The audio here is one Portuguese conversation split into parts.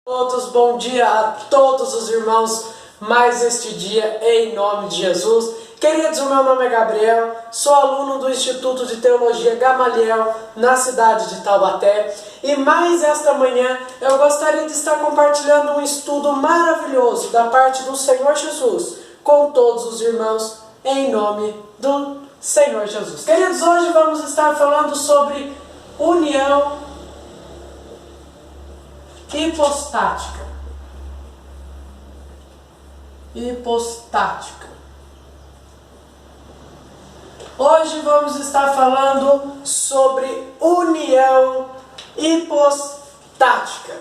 Todos, bom dia a todos os irmãos, mais este dia em nome de Jesus. Queridos, o meu nome é Gabriel, sou aluno do Instituto de Teologia Gamaliel, na cidade de Taubaté, e mais esta manhã eu gostaria de estar compartilhando um estudo maravilhoso da parte do Senhor Jesus com todos os irmãos em nome do Senhor Jesus. Queridos, hoje vamos estar falando sobre união hipostática. Hoje vamos estar falando sobre união hipostática.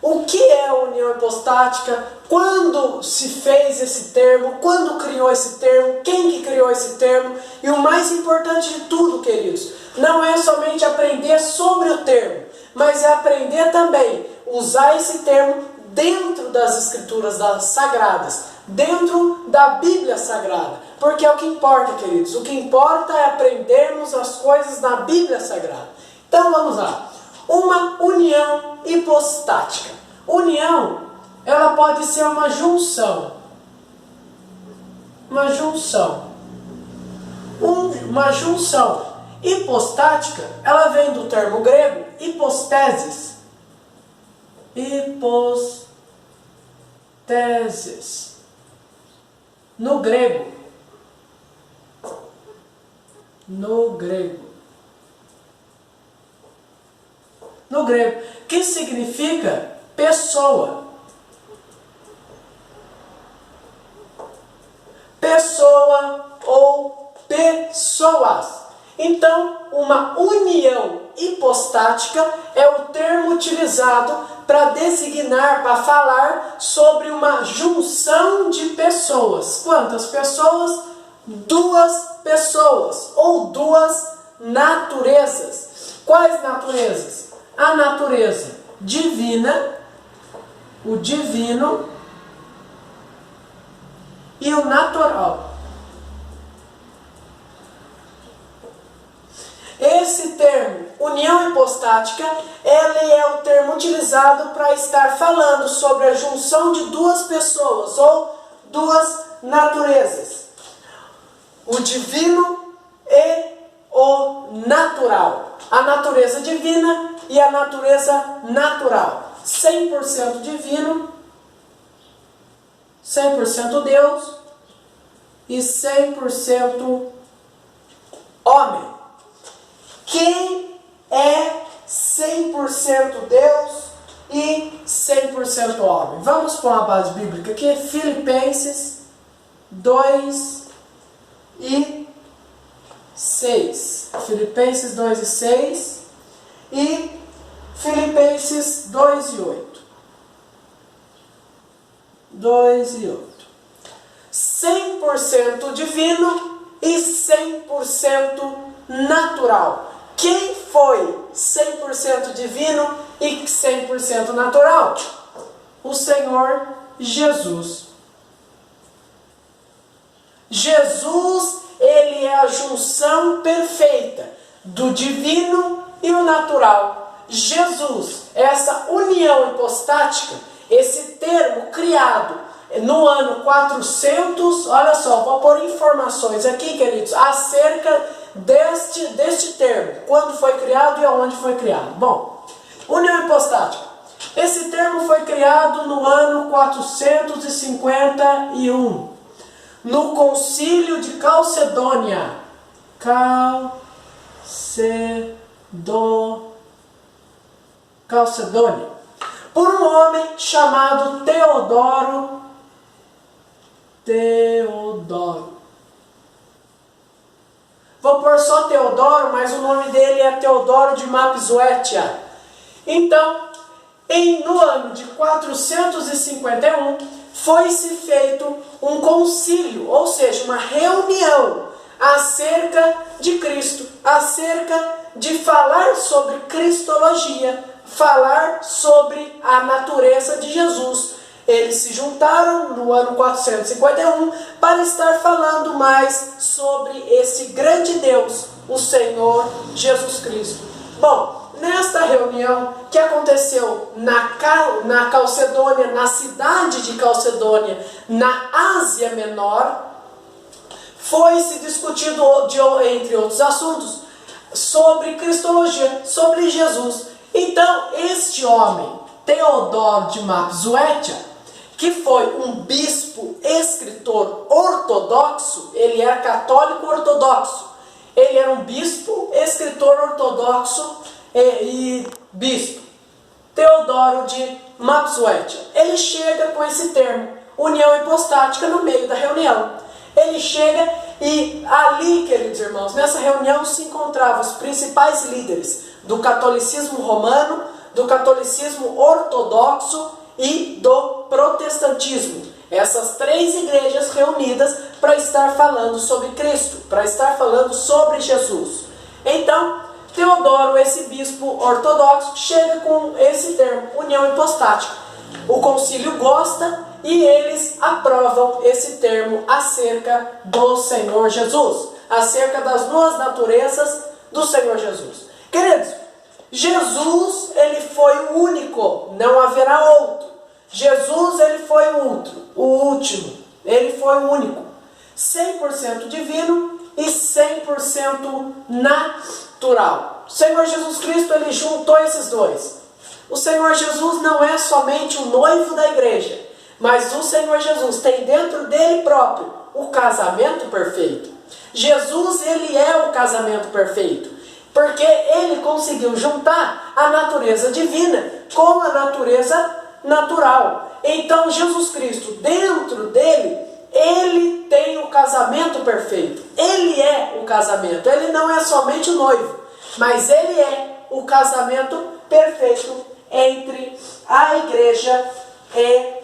O que é união hipostática? Quando se fez esse termo? Quando criou esse termo? Quem que criou esse termo? E o mais importante de tudo, queridos, não é somente aprender sobre o termo, mas é aprender também usar esse termo dentro das escrituras sagradas, dentro da Bíblia Sagrada, porque é o que importa, queridos. O que importa é aprendermos as coisas na Bíblia Sagrada. Então vamos lá. Uma união hipostática. União, ela pode ser uma junção. Uma junção. Uma junção hipostática, ela vem do termo grego hipostesis. Hipostesis. No grego. Que significa pessoa. Pessoa ou pessoas. Então, uma união hipostática é o termo utilizado para designar, para falar sobre uma junção de pessoas. Quantas pessoas? Duas pessoas ou duas naturezas. Quais naturezas? A natureza divina, o divino e o natural. Esse termo, união hipostática, ele é o termo utilizado para estar falando sobre a junção de duas pessoas ou duas naturezas. O divino e o natural. A natureza divina e a natureza natural. 100% divino, 100% Deus e 100% homem. Quem é 100% Deus e 100% homem? Vamos com a base bíblica aqui, Filipenses 2 e 6. Filipenses 2 e 6 e Filipenses 2 e 8. 2 e 8. 100% divino e 100% natural. Quem foi 100% divino e 100% natural? O Senhor Jesus. Jesus, ele é a junção perfeita do divino e o natural. Jesus, essa união hipostática, esse termo criado no ano 400, olha só, vou pôr informações aqui, queridos, acerca deste termo, quando foi criado e aonde foi criado. Bom, união hipostática. Esse termo foi criado no ano 451, no concílio de Calcedônia. Calcedônia. Por um homem chamado Teodoro. Vou pôr só Teodoro, mas o nome dele é Teodoro de Mapsuétia. Então, no ano de 451, foi-se feito um concílio, ou seja, uma reunião acerca de Cristo, acerca de falar sobre cristologia, falar sobre a natureza de Jesus. Eles se juntaram no ano 451 para estar falando mais sobre esse grande Deus, o Senhor Jesus Cristo. Bom, nesta reunião que aconteceu na Calcedônia, na cidade de Calcedônia, na Ásia Menor, foi se discutido, entre outros assuntos, sobre cristologia, sobre Jesus. Então, este homem, Teodoro de Mapsuétia, que foi um bispo, escritor ortodoxo, ele era católico ortodoxo, ele era um bispo, escritor ortodoxo e bispo, Teodoro de Mapsuétia. Ele chega com esse termo, união hipostática, no meio da reunião. Ele chega e ali, queridos irmãos, nessa reunião se encontravam os principais líderes do catolicismo romano, do catolicismo ortodoxo e do protestantismo. Essas três igrejas reunidas para estar falando sobre Cristo, para estar falando sobre Jesus. Então, Teodoro, esse bispo ortodoxo, chega com esse termo, união hipostática. O concílio gosta e eles aprovam esse termo acerca do Senhor Jesus, acerca das duas naturezas do Senhor Jesus. Queridos, Jesus, ele foi o único, não haverá outro. Jesus, ele foi o último, ele foi o único, 100% divino e 100% natural. O Senhor Jesus Cristo, ele juntou esses dois. O Senhor Jesus não é somente o noivo da igreja, mas o Senhor Jesus tem dentro dele próprio o casamento perfeito. Jesus, ele é o casamento perfeito, porque ele conseguiu juntar a natureza divina com a natureza natural. Então, Jesus Cristo, dentro dele, ele tem o casamento perfeito. Ele é o casamento. Ele não é somente o noivo, mas ele é o casamento perfeito entre a igreja e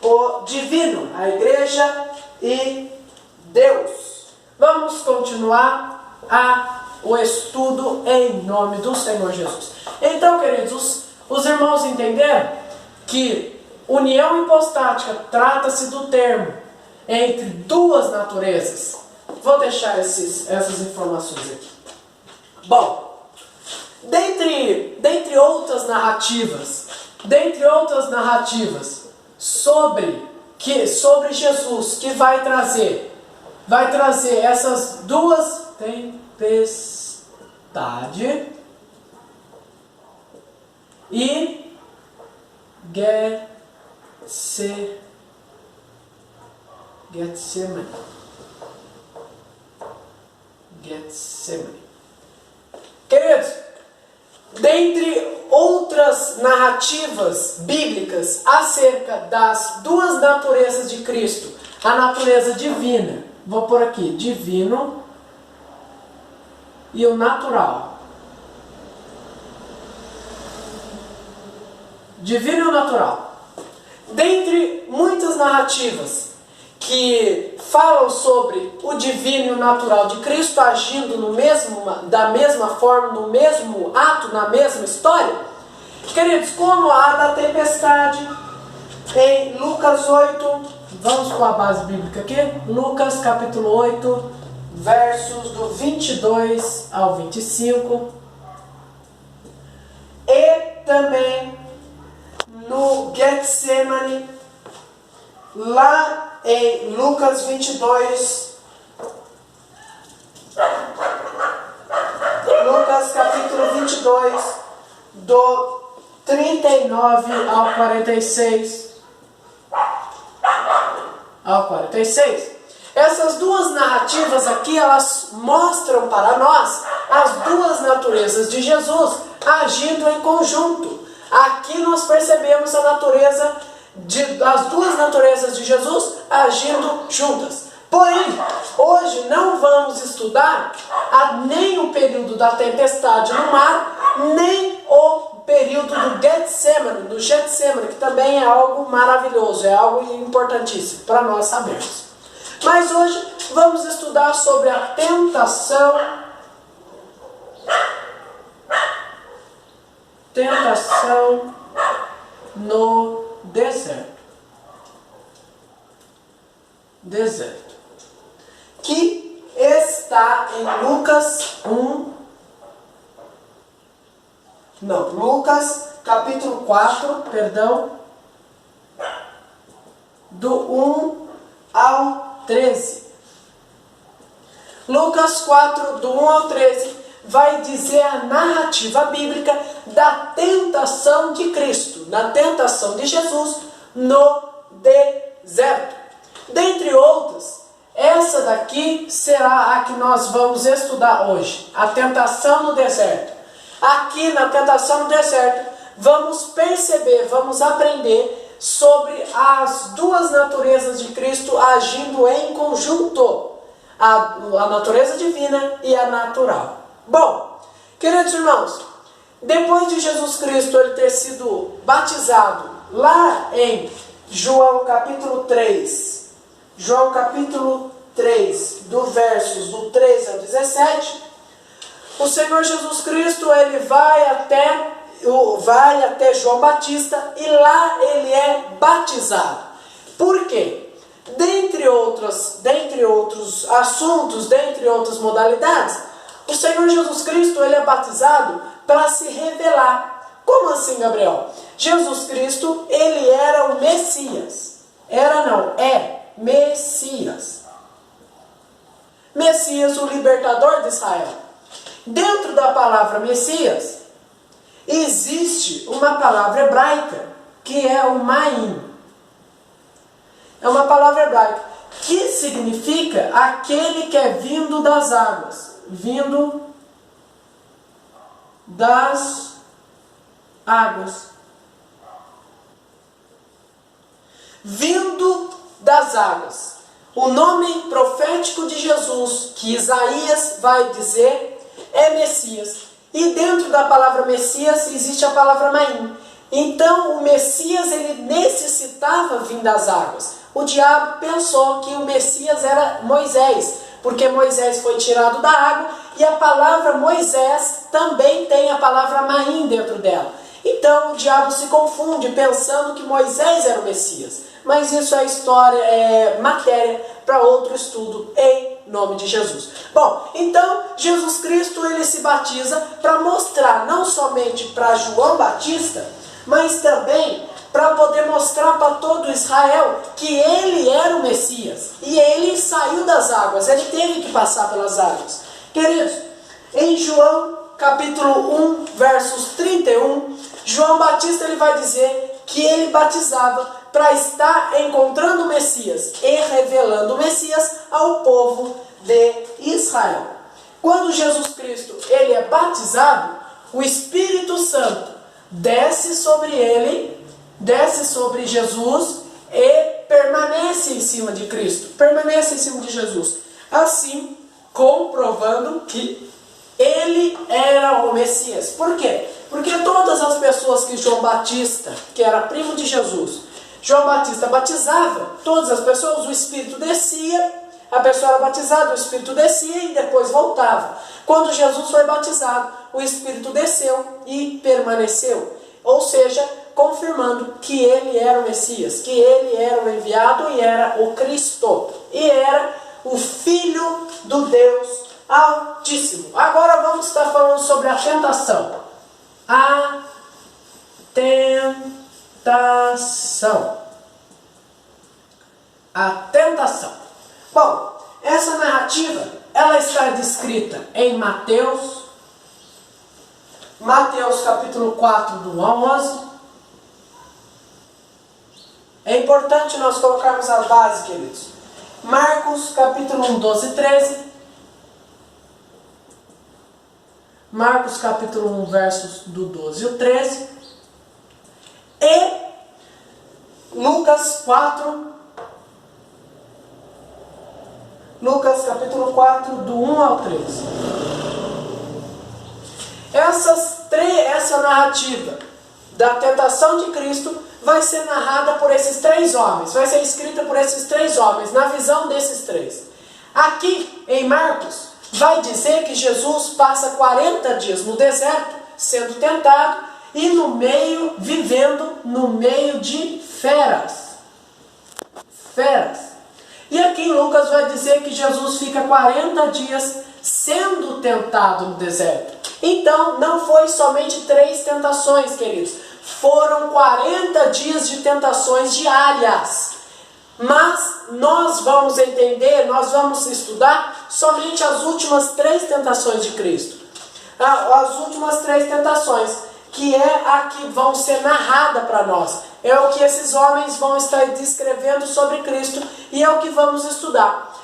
o divino, a igreja e Deus. Vamos continuar o estudo em nome do Senhor Jesus. Então, queridos, os irmãos entenderam que união hipostática trata-se do termo entre duas naturezas. Vou deixar essas informações aqui. Bom, dentre outras narrativas sobre Jesus, que vai trazer essas duas tempestade e Getsemane. Queridos, dentre outras narrativas bíblicas acerca das duas naturezas de Cristo, a natureza divina, vou pôr aqui, divino e o natural. Divino e o natural. Dentre muitas narrativas que falam sobre o divino e o natural de Cristo agindo da mesma forma, no mesmo ato, na mesma história, queridos, como a da tempestade em Lucas 8, vamos com a base bíblica aqui, Lucas capítulo 8, versos do 22 ao 25, e também no Getsemane, lá em Lucas 22, Lucas capítulo 22, do 39 ao 46. Essas duas narrativas aqui, elas mostram para nós as duas naturezas de Jesus agindo em conjunto. Aqui nós percebemos as duas naturezas de Jesus agindo juntas. Porém, hoje não vamos estudar nem o período da tempestade no mar, nem o período do Getsemane, que também é algo maravilhoso, é algo importantíssimo para nós sabermos. Mas hoje vamos estudar sobre a tentação no deserto, que está em Lucas 1, Não, Lucas capítulo 4, perdão, do 1 ao 13. Lucas 4, do 1 ao 13, vai dizer a narrativa bíblica da tentação de Cristo, na tentação de Jesus no deserto. Dentre outras, essa daqui será a que nós vamos estudar hoje, a tentação no deserto. Aqui na tentação no deserto, vamos perceber, vamos aprender sobre as duas naturezas de Cristo agindo em conjunto, a natureza divina e a natural. Bom, queridos irmãos, depois de Jesus Cristo ele ter sido batizado lá em João capítulo 3, João capítulo 3, do versos do 13 ao 17, o Senhor Jesus Cristo ele vai até João Batista e lá ele é batizado. Por quê? Dentre outros assuntos, dentre outras modalidades, o Senhor Jesus Cristo ele é batizado para se revelar. Como assim, Gabriel? Jesus Cristo ele era o Messias. É Messias. Messias, o libertador de Israel. Dentro da palavra Messias, existe uma palavra hebraica, que é o Maim. É uma palavra hebraica, que significa aquele que é vindo das águas. Vindo das águas. Vindo das águas. O nome profético de Jesus, que Isaías vai dizer, é Messias. E dentro da palavra Messias existe a palavra Maim. Então o Messias ele necessitava vir das águas. O diabo pensou que o Messias era Moisés, porque Moisés foi tirado da água e a palavra Moisés também tem a palavra Maim dentro dela. Então o diabo se confunde pensando que Moisés era o Messias. Mas isso é história, é matéria para outro estudo em nome de Jesus. Bom, então Jesus Cristo ele se batiza para mostrar não somente para João Batista, mas também para poder mostrar para todo Israel que ele era o Messias. E ele saiu das águas, ele teve que passar pelas águas. Queridos, em João capítulo 1, versos 31, João Batista ele vai dizer que ele batizava para estar encontrando o Messias e revelando o Messias ao povo de Israel. Quando Jesus Cristo ele é batizado, o Espírito Santo desce sobre ele, desce sobre Jesus e permanece em cima de Cristo, permanece em cima de Jesus, assim comprovando que ele era o Messias. Por quê? Porque todas as pessoas que João Batista, que era primo de Jesus, João Batista batizava, todas as pessoas, o Espírito descia, a pessoa era batizada, o Espírito descia e depois voltava. Quando Jesus foi batizado, o Espírito desceu e permaneceu. Ou seja, confirmando que ele era o Messias, que ele era o enviado e era o Cristo. E era o Filho do Deus Altíssimo. Agora vamos estar falando sobre a tentação. A tentação. A tentação. Bom, essa narrativa, ela está descrita em Mateus capítulo 4, do 1 ao 11. É importante nós colocarmos a base, queridos. Marcos capítulo 1, 12 e 13. Marcos capítulo 1, versos do 12 e 13. E Lucas capítulo 4, do 1 ao 13. Essa narrativa da tentação de Cristo vai ser narrada por esses três homens, vai ser escrita por esses três homens, na visão desses três. Aqui em Marcos, vai dizer que Jesus passa 40 dias no deserto, sendo tentado, e vivendo no meio de feras. E aqui em Lucas vai dizer que Jesus fica 40 dias sendo tentado no deserto. Então, não foi somente 3 tentações, queridos. Foram 40 dias de tentações diárias. Mas nós vamos entender, nós vamos estudar somente as últimas 3 tentações de Cristo. As últimas 3 tentações, que é a que vão ser narrada para nós. É o que esses homens vão estar descrevendo sobre Cristo e é o que vamos estudar.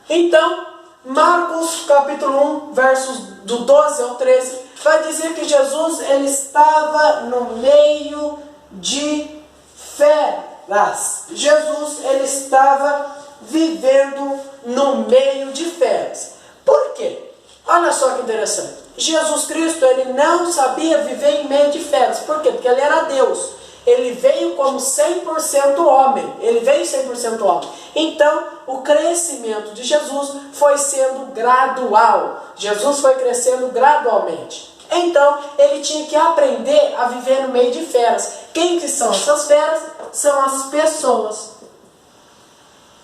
Então, Marcos capítulo 1, versos do 12 ao 13, vai dizer que Jesus ele estava no meio de feras. Jesus ele estava vivendo no meio de feras. Por quê? Olha só que interessante. Jesus Cristo ele não sabia viver em meio de feras. Por quê? Porque ele era Deus. Ele veio como 100% homem. Ele veio 100% homem. Então, o crescimento de Jesus foi sendo gradual. Jesus foi crescendo gradualmente. Então, ele tinha que aprender a viver no meio de feras. Quem que são essas feras? São as pessoas.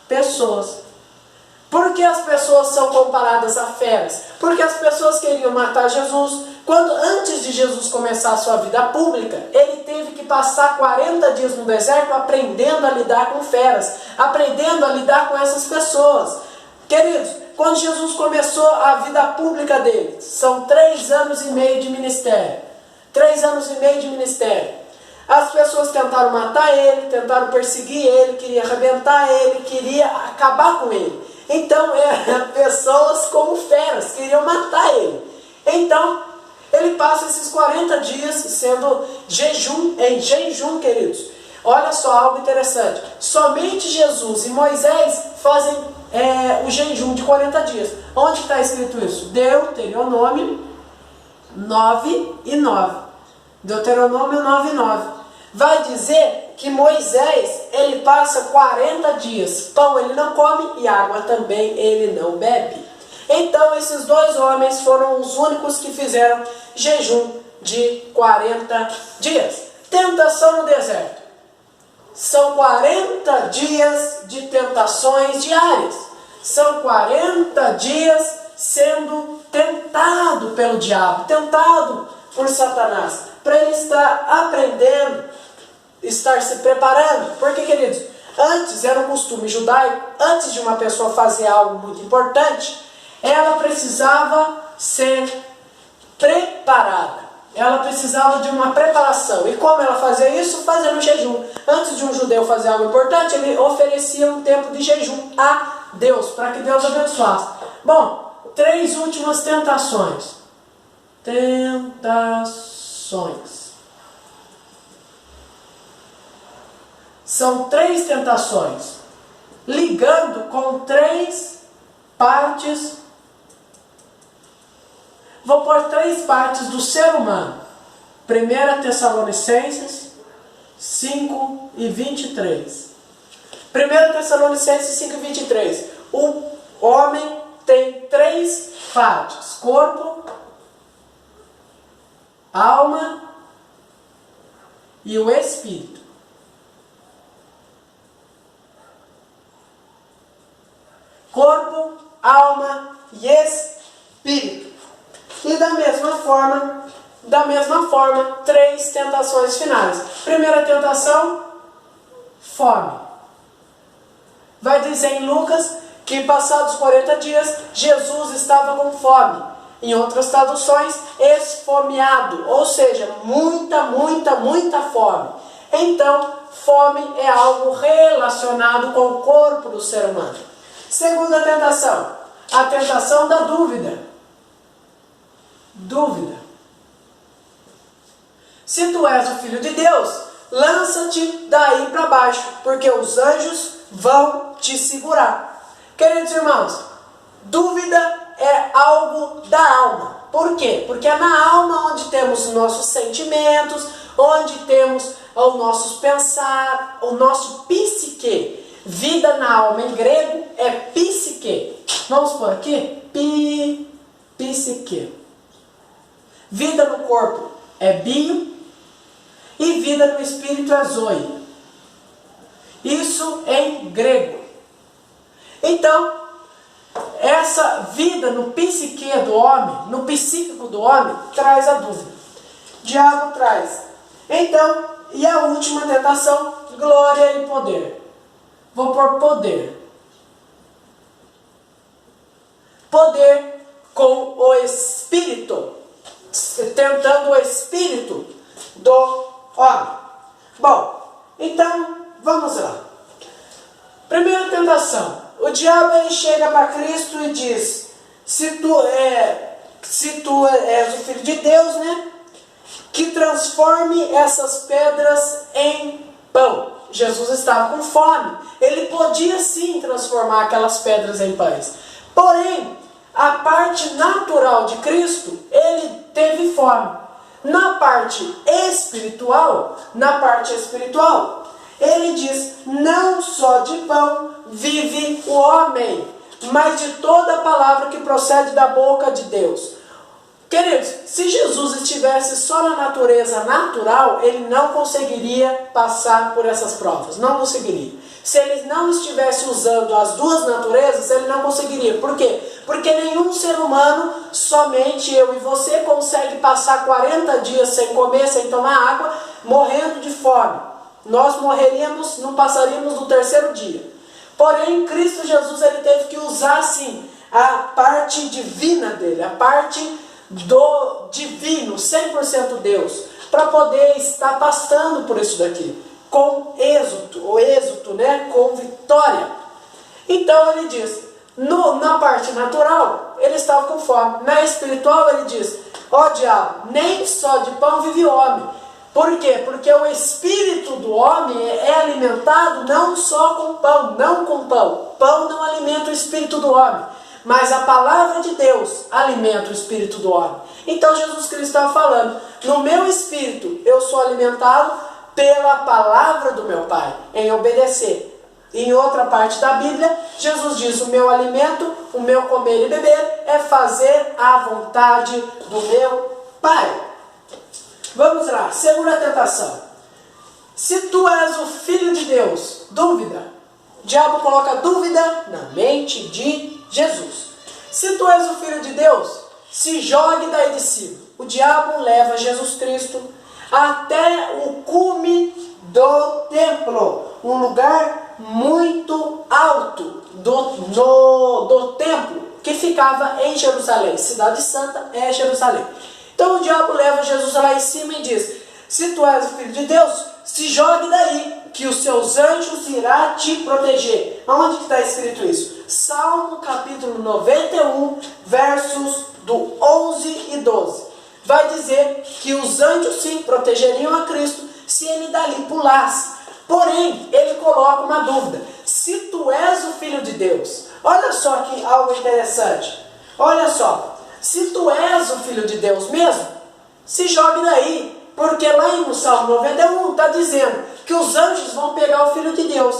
Pessoas. Por que as pessoas são comparadas a feras? Porque as pessoas queriam matar Jesus. Quando antes de Jesus começar a sua vida pública, ele teve que passar 40 dias no deserto aprendendo a lidar com feras, aprendendo a lidar com essas pessoas. Queridos, quando Jesus começou a vida pública dele, são 3 anos e meio de ministério. 3 anos e meio de ministério. As pessoas tentaram matar ele, tentaram perseguir ele, queriam arrebentar ele, queriam acabar com ele. Então, eram pessoas como feras, queriam matar ele. Então, ele passa esses 40 dias sendo em jejum, queridos. Olha só, algo interessante. Somente Jesus e Moisés fazem o jejum de 40 dias. Onde está escrito isso? Deuteronômio 9:9. Deuteronômio 9:9. Vai dizer que Moisés, ele passa 40 dias. Pão ele não come e água também ele não bebe. Então esses 2 homens foram os únicos que fizeram jejum de 40 dias. Tentação no deserto. São 40 dias de tentações diárias. São 40 dias sendo tentado pelo diabo, tentado por Satanás, para ele estar aprendendo, estar se preparando. Porque, queridos, antes era um costume judaico, antes de uma pessoa fazer algo muito importante, ela precisava ser preparada. Ela precisava de uma preparação. E como ela fazia isso? Fazendo jejum. Antes de um judeu fazer algo importante, ele oferecia um tempo de jejum a Deus, para que Deus abençoasse. Bom, 3 últimas tentações. São 3 tentações, ligando com 3 partes. Vou pôr 3 partes do ser humano. 1 Tessalonicenses 5:23. 1 Tessalonicenses 5:23. O homem tem 3 partes: corpo, alma e o espírito. Corpo, alma e espírito. E da mesma forma, 3 tentações finais. Primeira tentação, fome. Vai dizer em Lucas que passados 40 dias, Jesus estava com fome. Em outras traduções, esfomeado, ou seja, muita fome. Então, fome é algo relacionado com o corpo do ser humano. Segunda tentação, a tentação da dúvida. Dúvida. Se tu és o Filho de Deus, lança-te daí para baixo, porque os anjos vão te segurar. Queridos irmãos, dúvida é algo da alma. Por quê? Porque é na alma onde temos os nossos sentimentos, onde temos o nosso pensar, o nosso psique. Vida na alma em grego é psique. Vamos por aqui? Psique. Vida no corpo é bio e vida no espírito é zoe. Isso em grego. Então, essa vida no psique do homem, no psíquico do homem, traz a dúvida. O diabo traz. Então, e a última tentação, glória e poder. Vou pôr poder. Poder com o espírito, tentando o espírito do homem. Bom, então, vamos lá. Primeira tentação. O diabo ele chega para Cristo e diz, se tu és o Filho de Deus, né? Que transforme essas pedras em pão. Jesus estava com fome. Ele podia sim transformar aquelas pedras em pães. Porém, a parte natural de Cristo, ele teve fome. Na parte espiritual, ele diz, não só de pão vive o homem, mas de toda a palavra que procede da boca de Deus. Queridos, se Jesus estivesse só na natureza natural, ele não conseguiria passar por essas provas, não conseguiria. Se ele não estivesse usando as duas naturezas, ele não conseguiria. Por quê? Porque nenhum ser humano, somente eu e você, consegue passar 40 dias sem comer, sem tomar água, morrendo de fome. Nós morreríamos, não passaríamos do terceiro dia. Porém, Cristo Jesus ele teve que usar, sim, a parte divina dele, a parte do divino, 100% Deus, para poder estar passando por isso daqui, com êxito, né? Com vitória. Então ele diz, na parte natural, ele estava com fome. Na espiritual ele diz, ó diabo, nem só de pão vive o homem. Por quê? Porque o espírito do homem é alimentado não só com pão, não com pão. Pão não alimenta o espírito do homem, mas a palavra de Deus alimenta o espírito do homem. Então Jesus Cristo estava falando, no meu espírito eu sou alimentado pela palavra do meu Pai, em obedecer. Em outra parte da Bíblia, Jesus diz, o meu alimento, o meu comer e beber é fazer a vontade do meu Pai. Vamos lá, segunda tentação. Se tu és o Filho de Deus, dúvida. O diabo coloca dúvida na mente de Jesus. Se tu és o Filho de Deus, se jogue daí de cima. O diabo leva Jesus Cristo até o cume do templo, um lugar muito alto do templo que ficava em Jerusalém. Cidade Santa é Jerusalém. Então o diabo leva Jesus lá em cima e diz, se tu és o Filho de Deus, se jogue daí, que os seus anjos irá te proteger. Aonde que está escrito isso? Salmo capítulo 91, versos do 11 e 12. Vai dizer que os anjos sim protegeriam a Cristo se ele dali pulasse. Porém, ele coloca uma dúvida. Se tu és o Filho de Deus, olha só que algo interessante. Olha só, se tu és o Filho de Deus mesmo, se jogue daí. Porque lá no Salmo 91 está dizendo que os anjos vão pegar o Filho de Deus.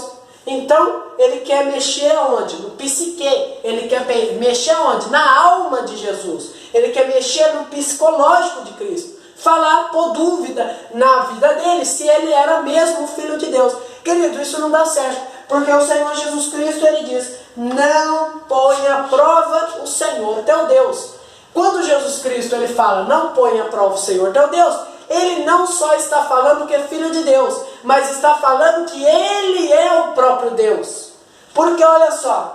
Então, ele quer mexer onde? No psique. Ele quer mexer onde? Na alma de Jesus. Ele quer mexer no psicológico de Cristo. Falar, pôr dúvida na vida dele, se ele era mesmo o Filho de Deus. Querido, isso não dá certo. Porque o Senhor Jesus Cristo, ele diz, não põe à prova o Senhor teu Deus. Quando Jesus Cristo, ele fala, não põe à prova o Senhor teu Deus, ele não só está falando que é Filho de Deus, mas está falando que ele é o próprio Deus. Porque olha só,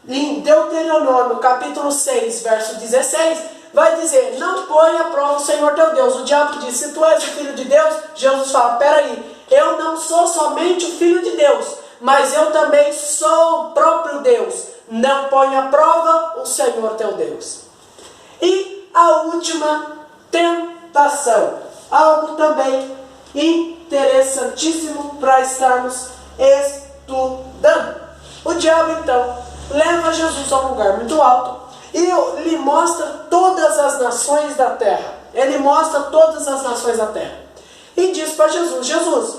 em Deuteronômio capítulo 6, verso 16, vai dizer, não põe à prova o Senhor teu Deus. O diabo diz, se tu és o Filho de Deus, Jesus fala, peraí, eu não sou somente o Filho de Deus, mas eu também sou o próprio Deus. Não põe à prova o Senhor teu Deus. E a última tentação. Algo também interessantíssimo para estarmos estudando. O diabo então leva Jesus a um lugar muito alto e lhe mostra todas as nações da terra. Ele mostra todas as nações da terra. E diz para Jesus, Jesus,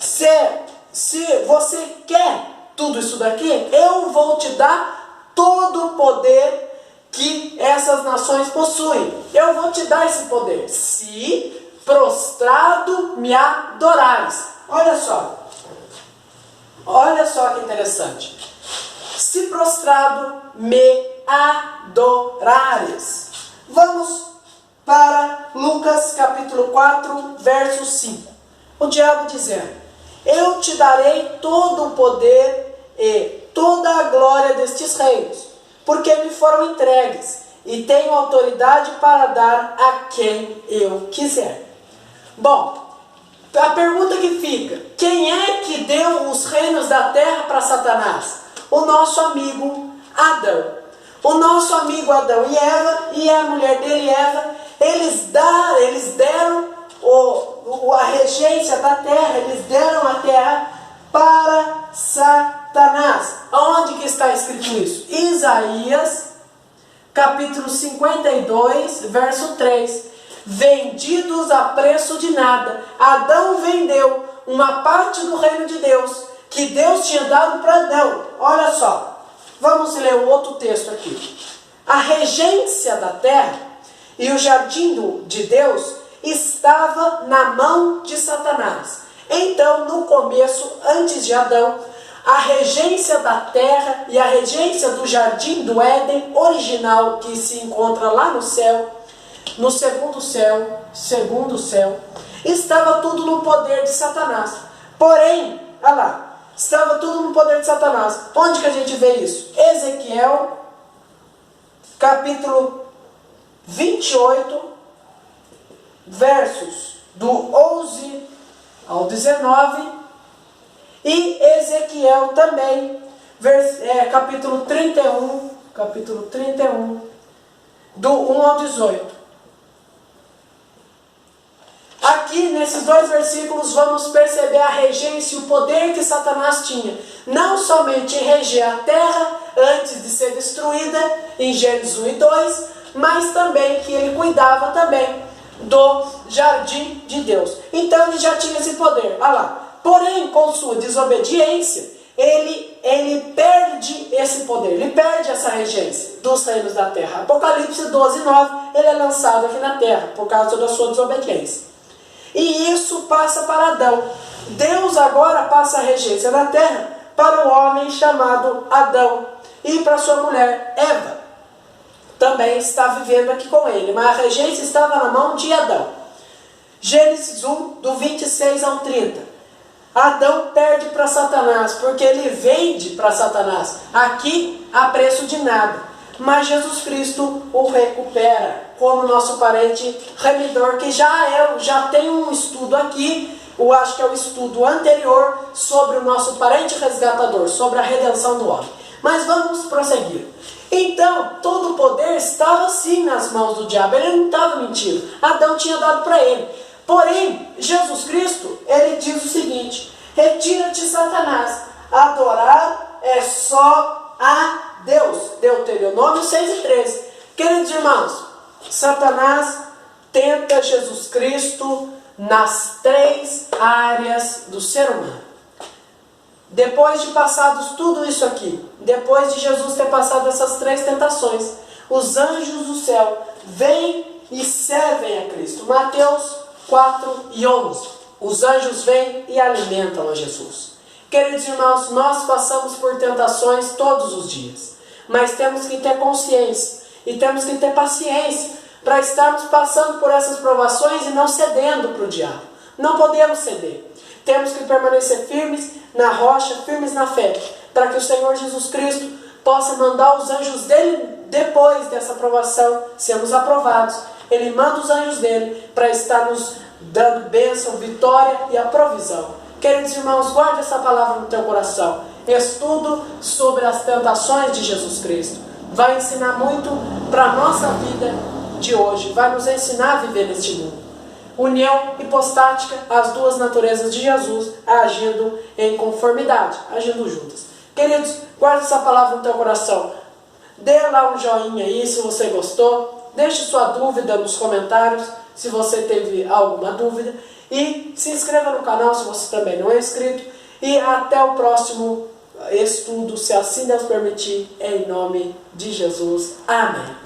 se você quer tudo isso daqui, eu vou te dar todo o poder que essas nações possuem. Eu vou te dar esse poder, se prostrado me adorares. Olha só que interessante. Se prostrado me adorares. Vamos para Lucas capítulo 4, verso 5. O diabo dizendo: eu te darei todo o poder e toda a glória destes reinos, porque me foram entregues, e tenho autoridade para dar a quem eu quiser. Bom, a pergunta que fica: quem é que deu os reinos da terra para Satanás? O nosso amigo Adão. O nosso amigo Adão e a mulher dele, Eva, eles deram a regência da terra, eles deram a terra para Satanás. Onde que está escrito isso? Isaías, capítulo 52, verso 3. Vendidos a preço de nada. Adão vendeu uma parte do reino de Deus, que Deus tinha dado para Adão. Olha só. Vamos ler um outro texto aqui. A regência da terra e o jardim de Deus estava na mão de Satanás. Então, no começo, antes de Adão, a regência da terra e a regência do jardim do Éden original, que se encontra lá no céu, no segundo céu, estava tudo no poder de Satanás. Porém, olha lá, estava tudo no poder de Satanás. Onde que a gente vê isso? Ezequiel, capítulo 28, versos do 11 ao 19. E Ezequiel também, capítulo 31, do 1 ao 18. Aqui, nesses dois versículos, vamos perceber a regência e o poder que Satanás tinha. Não somente em reger a terra antes de ser destruída, em Gênesis 1 e 2, mas também que ele cuidava também do jardim de Deus. Então ele já tinha esse poder. Olha lá. Porém, com sua desobediência, ele perde esse poder, ele perde essa regência dos reinos da terra. Apocalipse 12, 9, ele é lançado aqui na terra por causa da sua desobediência. E isso passa para Adão. Deus agora passa a regência da terra para o homem chamado Adão e para sua mulher Eva. Também está vivendo aqui com ele, mas a regência estava na mão de Adão. Gênesis 1, do 26 ao 30. Adão perde para Satanás, porque ele vende para Satanás, aqui a preço de nada. Mas Jesus Cristo o recupera como nosso parente remidor, que já tem um estudo aqui, eu acho que é o estudo anterior, sobre o nosso parente resgatador, sobre a redenção do homem. Mas vamos prosseguir. Então, todo o poder estava sim nas mãos do diabo, ele não estava mentindo, Adão tinha dado para ele. Porém, Jesus Cristo, ele diz o seguinte: retira-te, Satanás, adorar é só a Deus. Deuteronômio 6 e 13. Queridos irmãos, Satanás tenta Jesus Cristo nas três áreas do ser humano. Depois de passados tudo isso aqui, depois de Jesus ter passado essas três tentações, os anjos do céu vêm e servem a Cristo. Mateus 4 e 11. Os anjos vêm e alimentam a Jesus. Queridos irmãos, nós passamos por tentações todos os dias, mas temos que ter consciência e temos que ter paciência para estarmos passando por essas provações e não cedendo para o diabo. Não podemos ceder. Temos que permanecer firmes na rocha, firmes na fé, para que o Senhor Jesus Cristo possa mandar os anjos dele depois dessa provação, sermos aprovados. Ele manda os anjos dele para estar nos dando bênção, vitória e a provisão. Queridos irmãos, guarde essa palavra no teu coração. Estudo sobre as tentações de Jesus Cristo vai ensinar muito para a nossa vida de hoje, vai nos ensinar a viver neste mundo. União hipostática, as duas naturezas de Jesus agindo em conformidade, agindo juntas. Queridos, guarde essa palavra no teu coração. Dê lá um joinha aí se você gostou. Deixe sua dúvida nos comentários se você teve alguma dúvida. E se inscreva no canal se você também não é inscrito. E até o próximo estudo, se assim Deus permitir, em nome de Jesus. Amém.